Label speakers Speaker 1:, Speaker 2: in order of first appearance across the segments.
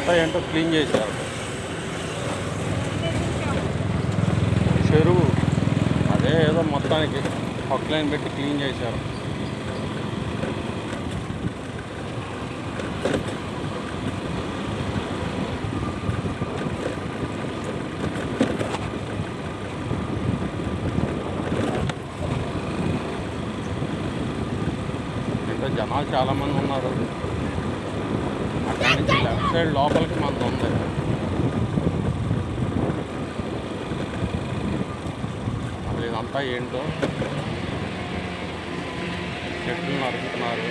Speaker 1: ఇదంతా ఏంటో క్లీన్ చేశారు. చెరువు అదే ఏదో మొత్తానికి పక్కలైన్ పెట్టి క్లీన్ చేశారు. జనాలు చాలామంది ఉన్నారు. అక్కడి నుంచి లెఫ్ట్ సైడ్ లోపలికి మనది ఉంది. అసలు ఇదంతా ఏంటో చెట్లు నరుకుతున్నారు.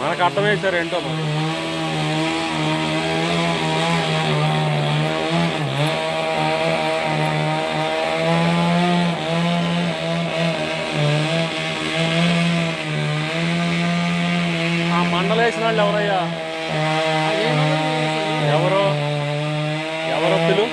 Speaker 1: మనకు అర్థమయ్యారు ఏంటో మరి. ఆ మండలేసిన వాళ్ళు ఎవరయ్యా? ఎవరో పిలు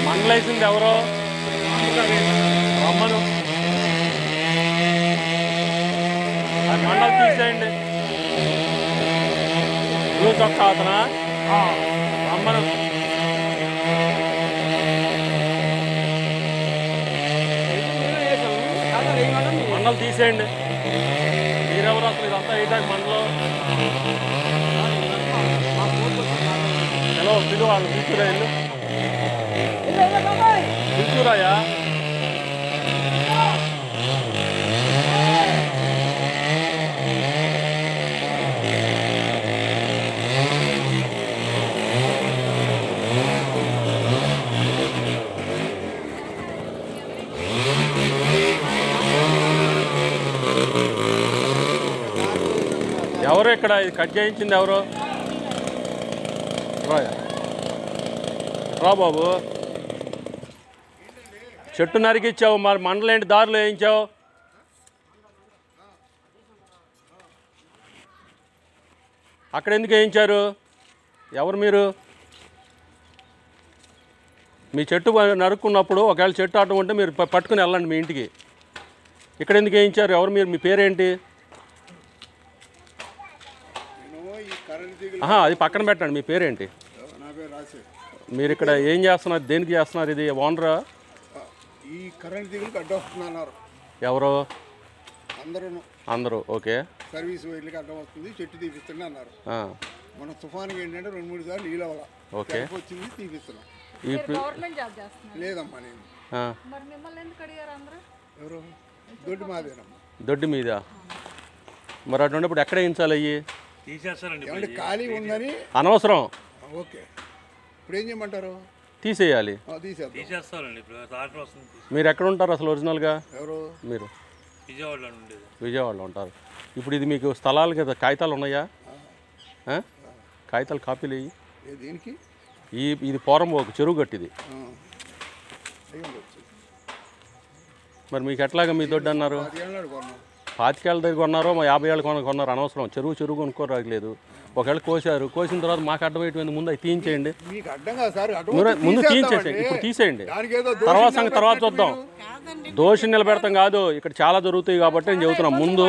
Speaker 1: మండలేసింది ఎవరో రమ్మను. అది మండలు తీసేయండి. బ్లూ చొక్కా అతనా రమ్మను. మండలు తీసేయండి. మీరెవరు అసలు? ఇదంతా ఏంటంటే మండలం హలో పిలు వాళ్ళు తీసుకురా ఇల్లు తీసుకురాయా. ఎవరు ఇక్కడ ఇది కట్ చేయించింది ఎవరు? రా బాబు. చెట్టు నరికిచ్చావు, మరి మండలేంటి దారిలో వేయించావు? అక్కడ ఎందుకు వేయించారు? ఎవరు మీరు? మీ చెట్టు నరుక్కున్నప్పుడు ఒకవేళ చెట్టు ఆటం ఉంటే మీరు పట్టుకుని వెళ్ళండి మీ ఇంటికి. ఇక్కడ ఎందుకు వేయించారు? ఎవరు మీరు? మీ పేరేంటి? అది పక్కన పెట్టండి. మీ పేరేంటి? మీరు ఇక్కడ ఏం చేస్తున్నారు? దేనికి చేస్తున్నారు? ఇది ఓనరా?
Speaker 2: ఈ కరెంట్ దిగులు అడ్డొస్తున్నారు ఎవరు?
Speaker 1: అందరూ ఓకే.
Speaker 2: సర్వీస్ వైర్లకి అడ్డం వస్తుంది, చెట్టు తీపిస్తున్నా అన్నారు. మన తుఫాన్కి ఏంటంటే 2-3 సార్లు నీళ్ళు అవ్వాలి.
Speaker 1: ఓకే
Speaker 2: వచ్చింది తీపిస్తున్నాం. లేదమ్మా నేను ఎవరు దొడ్డి మాదేనమ్మా.
Speaker 1: దొడ్డి మీద మరి అటు ఉన్నప్పుడు ఎక్కడ వేయించాలి? అయ్యి
Speaker 2: తీసేస్తారండి. ఖాళీ ఉందని అనవసరం. ఓకే ఇప్పుడు ఏం చేయమంటారు?
Speaker 1: తీసేయాలి. మీరు ఎక్కడ ఉంటారు అసలు ఒరిజినల్గా?
Speaker 2: ఎవరు
Speaker 1: మీరు?
Speaker 3: విజయవాడలో
Speaker 1: ఉంటారు. ఇప్పుడు ఇది మీకు స్థలాలు కదా, కాగితాలు ఉన్నాయా? కాగితాలు కాపీలు ఇవి
Speaker 2: దీనికి.
Speaker 1: ఇది పోరం ఒక చెరువు గట్టిది. మరి మీకు ఎట్లాగా మీ దొడ్డు అన్నారు? 25 ఏళ్ళ దగ్గర కొన్నారో 50 ఏళ్ళు కొన్నారు. అనవసరం. చెరువు కొనుక్కోరాలేదు. ఒకవేళ కోసిన తర్వాత మాకు అడ్డం వేయటం ముందు అవి తీయించేయండి. ముందు తీయించేసేయండి. ఇప్పుడు తీసేయండి. తర్వాత చూద్దాం. దోషి నిలబెడతాం కాదు, ఇక్కడ చాలా జరుగుతాయి కాబట్టి నేను చెబుతున్నాం. ముందు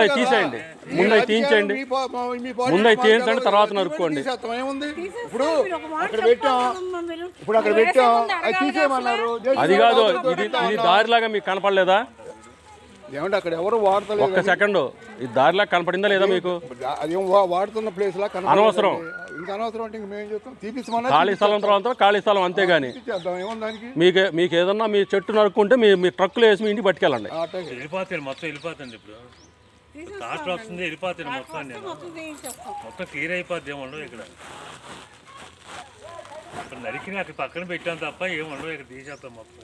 Speaker 1: అవి తీసేయండి. ముందు అవి తీయించండి. ముందు అవి తీయించండి, తర్వాత నరుక్కోండి. అది కాదు, ఇది దారిలాగా మీకు కనపడలేదా?
Speaker 2: ఏమంటే అక్కడ ఎవరు వాడతలేదు.
Speaker 1: ఒక్క సెకండ్, ఈ దారిలా కనపడిందా లేదా మీకు?
Speaker 2: అదేం వాడుతున్న ప్లేస్ లా
Speaker 1: అనవసరం.
Speaker 2: ఇంకా అనవసరం అంటే మేము చెప్తాం తీపిస్తామన్నా.
Speaker 1: ఖాళీ స్థలం తర్వాత ఖాళీ స్థలం అంతేగాని మీకు ఏదన్నా మీ చెట్టు నరుక్కుంటే మీ ట్రక్కులు వేసి మీ ఇంటికి పట్టుకెళ్ళండి.
Speaker 3: వెళ్ళిపోతాయి మొత్తం వెళ్ళిపోతుంది. ఇప్పుడు ట్రాక్టర్ వస్తుంది వెళ్ళిపోతుంది మొత్తం నేను మొత్తం క్లియర్ అయిపోద్ది ఏమి ఉండవు ఇక్కడ నరికి అక్కడ పక్కన పెట్టాను తప్ప ఏమి ఉండవు ఇక్కడ తీసేస్తాం మొత్తం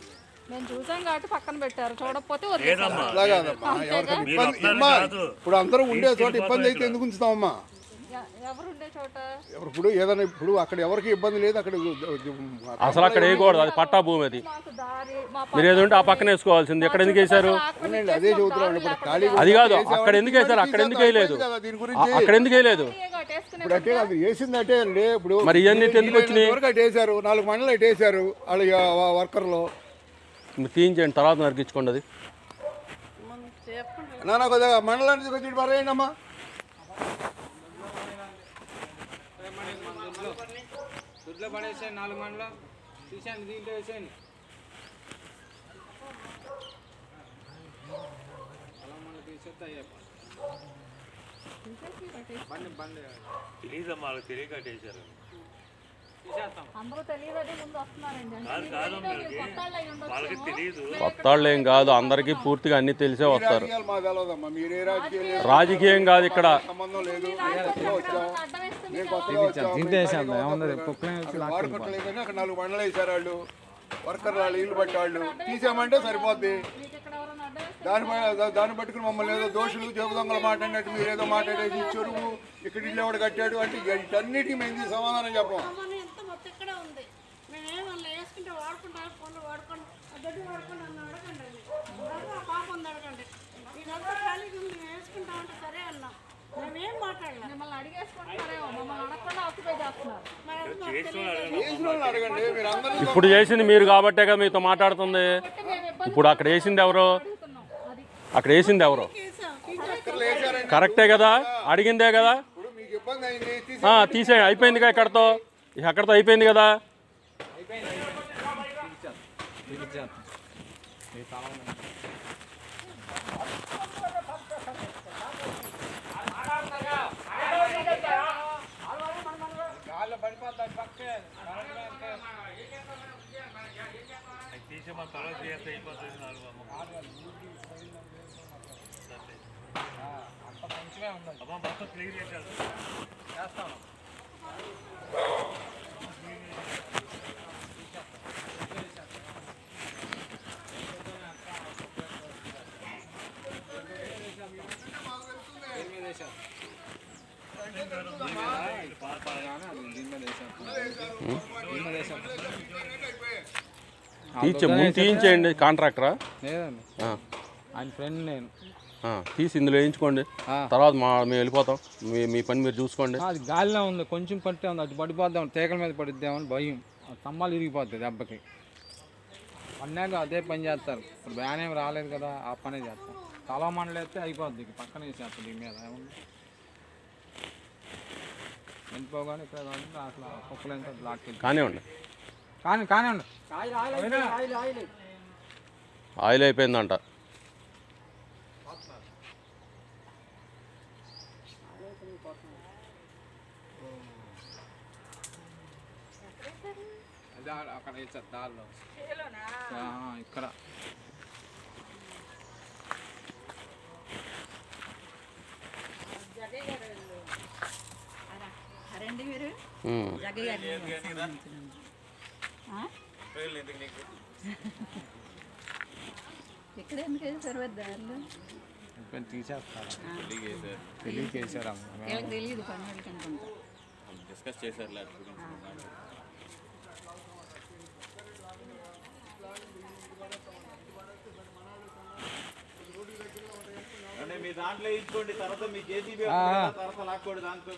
Speaker 4: మేము చూసాం కాబట్టి పక్కన పెట్టారు చూడకపోతే
Speaker 3: లేదమ్మా
Speaker 2: అట్లా కాదమ్మా ఎవరికైనా
Speaker 3: మీరు
Speaker 2: ఇబ్బంది
Speaker 3: వస్తున్నారు
Speaker 2: అమ్మా,
Speaker 3: కాదు.
Speaker 2: ఇప్పుడు అందరూ ఉండే చోట ఇబ్బంది అయితే ఎందుకు ఉంచుతామమ్మా
Speaker 4: ఎవరు ఉండే చోట
Speaker 2: ఇప్పుడు ఏదైనా ఇప్పుడు అక్కడ ఎవరికి ఇబ్బంది లేదు అక్కడ
Speaker 1: అసలు అక్కడ వేయకూడదు, అది పట్టా భూమి అది.
Speaker 4: మాకు దారి మా
Speaker 1: మీరు ఏదో ఉంటే ఆ పక్కన వేసుకోవాల్సింది. ఎక్కడ ఎందుకు వేశారు?
Speaker 2: అవునండి, అదే చెబుతున్నాం ఇప్పుడు ఖాళీ
Speaker 1: అది కాదు, అక్కడ ఎందుకు వేశారు? అక్కడ ఎందుకు వేయలేదు?
Speaker 2: దీని గురించి
Speaker 1: అక్కడ ఎందుకు వేయలేదు?
Speaker 2: ఇప్పుడు అంటే అది వేసిందంటే అండి ఇప్పుడు
Speaker 1: మరి ఇవన్నీ ఎందుకు వచ్చినాయి?
Speaker 2: వరకు అటు వేశారు, 4 మండలు అటు వేశారు వాళ్ళ వర్కర్లు.
Speaker 1: మీరు తీయించండి, తర్వాత నరికించుకోండి అది.
Speaker 2: నాన్న కొద్దిగా మండలానికి వచ్చి మరేయండి అమ్మా.
Speaker 5: దుడ్లో పడేసాను 4 మండలం తీసాను దీంట్లో వేసాను అలా మనం తీసేస్తే అయ్యప్ప బండి బండి
Speaker 3: తెలియదమ్మా వాళ్ళకి తెలియక కట్టేశారు
Speaker 5: తీసేస్తాం
Speaker 4: అందరూ తెలియదు ముందు వస్తున్నారండి
Speaker 3: కాదు కాదు వాళ్ళకి తెలియదు
Speaker 1: కొత్త వాళ్ళు ఏం కాదు, అందరికీ పూర్తిగా అన్ని తెలిసే వస్తారు.
Speaker 2: రాజకీయాలు మాకు తెలియదమ్మా, మీరే రాజకీయాలు
Speaker 1: రాజకీయం కాదు ఇక్కడ.
Speaker 2: సంబంధం లేదు. కొత్తగా వచ్చాం, నేను కొత్తగా వచ్చాం. వాడుకట్టలు అయిపోయినా అక్కడ 4 మండలు వేశారు వాళ్ళు వర్కర్లు, వాళ్ళు ఇల్లు పట్టి వాళ్ళు తీసామంటే సరిపోద్ది.
Speaker 4: మీకు ఇక్కడ ఎవరైనా అడ్డం వేస్తే
Speaker 2: దాన్ని పట్టుకుని మమ్మల్ని ఏదో దోషులు జేబు దొంగలు మాట్లాడినట్టు మీరు ఏదో మాట్లాడేసి చెరువు ఇక్కడ ఇల్లు ఎవడు కట్టాడు అంటే వీటన్నిటికీ మేము సమాధానం చెప్పం.
Speaker 6: ఎంత మొత్తం ఇక్కడ ఉంది మేమేం వాళ్ళు వేసుకుంటే వాడుకుంటాం ఫోన్లు వాడుకోండి గడ్డి వాడుకోండి అన్న అడగండి ఆ పాప ఉంది అడగండి ఇదంతా ఖాళీగా ఉంది మేము వేసుకుంటామంటే సరే అన్నాం మేమేం మాట్లాడలేం
Speaker 4: మిమ్మల్ని అడిగేసుకుంటున్నారేమో, మమ్మల్ని అడగకుండా ఆక్యుపై చేస్తున్నారు.
Speaker 2: చేసిన వాళ్ళని అడగండి, మీరు అందరూ
Speaker 1: ఇప్పుడు చేసింది మీరు కాబట్టే కదా మీతో మాట్లాడుతుంది. ఇప్పుడు అక్కడ వేసింది ఎవరు?
Speaker 4: అడుగుతున్నాం అది
Speaker 1: అక్కడ వేసింది ఎవరు?
Speaker 2: వర్కర్లు వేశారండి.
Speaker 1: కరెక్టే కదా, అడిగిందే కదా.
Speaker 2: ఇప్పుడు మీకు ఇబ్బంది అయింది
Speaker 1: తీసే అయిపోయిందిగా, ఇక్కడతో అక్కడతో అయిపోయింది కదా.
Speaker 3: తీసే మన తర్వాత చేస్తే అయిపోతుంది 4 అమ్మ మొత్తం క్లియర్ చేశారు
Speaker 5: చేస్తాను
Speaker 1: ముందు తీయించేయండి. కాంట్రాక్టరా?
Speaker 5: లేదండి ఆయన ఫ్రెండ్ నేను
Speaker 1: తీసి ఇందులో వేయించుకోండి, తర్వాత మేము వెళ్ళిపోతాం. మీ పని మీరు చూసుకోండి.
Speaker 5: అది గాలిలో ఉంది, కొంచెం పట్టే ఉంది, అటు పడిపోద్దాం, తీగల మీద పడిద్దామని భయం. ఆ స్తంభాలు ఇరిగిపోతుంది దెబ్బకి. అన్నాక అదే పని చేస్తారు. ఇప్పుడు బ్యాన్ ఏం రాలేదు కదా, ఆ పనే చేస్తాం. తల మండలు వేస్తే అయిపోద్ది, పక్కన వేసేస్తుంది దీని మీద ఏమన్నా వెళ్ళిపోగానే ఇక్కడ అసలు కుక్కలు ఎంత బ్లాక్
Speaker 1: కానివ్వండి,
Speaker 5: కానివ్వండి
Speaker 1: ఆయిల్ అయిపోయిందంట.
Speaker 5: అక్కడ వేస్తారు దారిలో ఇక్కడ
Speaker 6: రండి మీరు ఇక్కడ ఎందుకు వేసారు దారిలో
Speaker 5: తీసేస్తారు తెలియకేసారు
Speaker 6: వీళ్ళకి తెలియదు పని వాళ్ళకి అనుకుంటా
Speaker 7: డిస్కస్ చేశారు మీ దాంట్లో ఇచ్చుకోండి, తర్వాత మీ జేసీబీ తర్వాత లాక్కోండి దాంట్లో.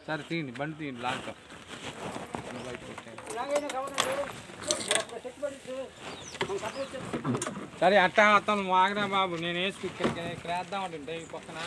Speaker 5: సరే తీయండి, బండి తీయండి, లాక్తో సరే అట్టా అతను మాగరా బాబు, నేను వేసి ఇక్కడ వేద్దామంటే ఈ పక్కన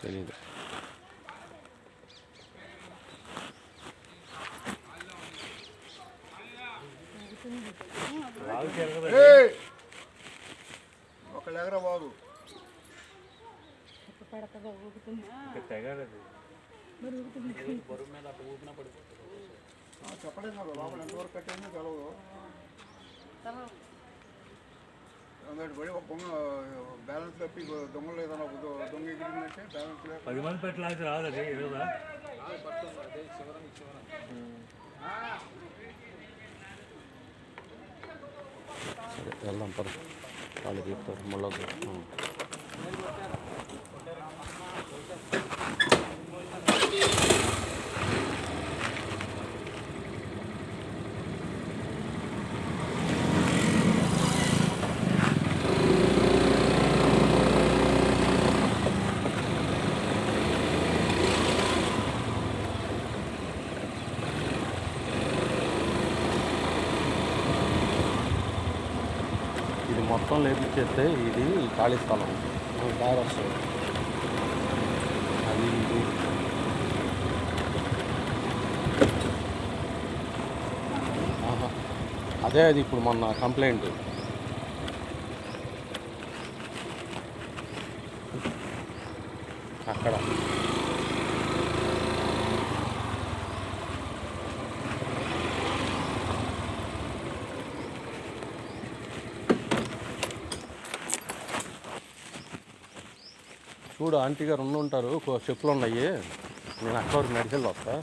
Speaker 1: తెలీదు.
Speaker 2: ఏయ్! ఒకళ్ళు ఎగరా బాబు
Speaker 3: తెగలేదు.
Speaker 2: చెప్పలేదు నాకు లోపల ఎంతవరకు కట్టిందో తెలవదు అందరి పడి ఒక పొంగ బ్యాలెన్స్ తప్పి దొంగలు ఏదైనా దొంగ ఎగిరిందంటే బ్యాలెన్స్ లేక
Speaker 3: 10 మంది పెట్టలాగా రాదు అది ఈరోజా
Speaker 1: సరే వెళ్దాం పద, వాళ్ళు చెప్తారు మళ్ళీ. ఇది మొత్తం లేపించేస్తే ఇది ఖాళీ స్థలం దారి వస్తుంది. అది ఇది ఆహా. అదే అది ఇప్పుడు మొన్న కంప్లైంట్. అక్కడ చూడు ఆంటీ గారు ఉంటారు, చెప్పులు ఉన్నాయి, నేను అక్కడ వరకు నడిచెళ్ళి వస్తా.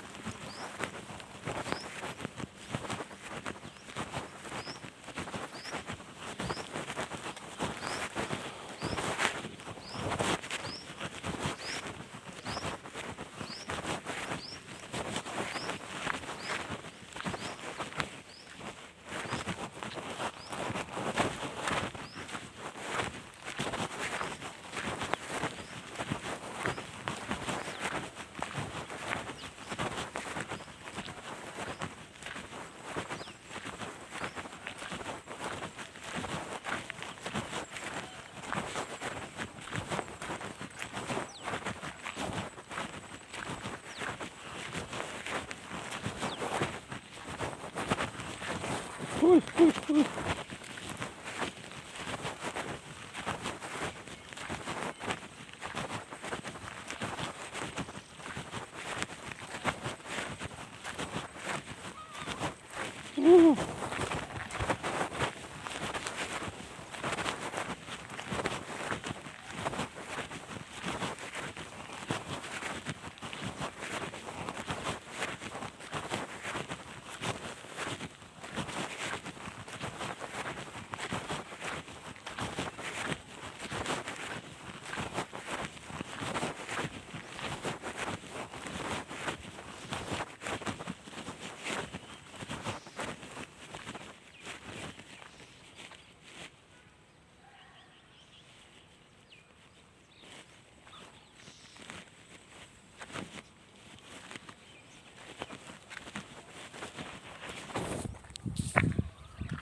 Speaker 1: Uy.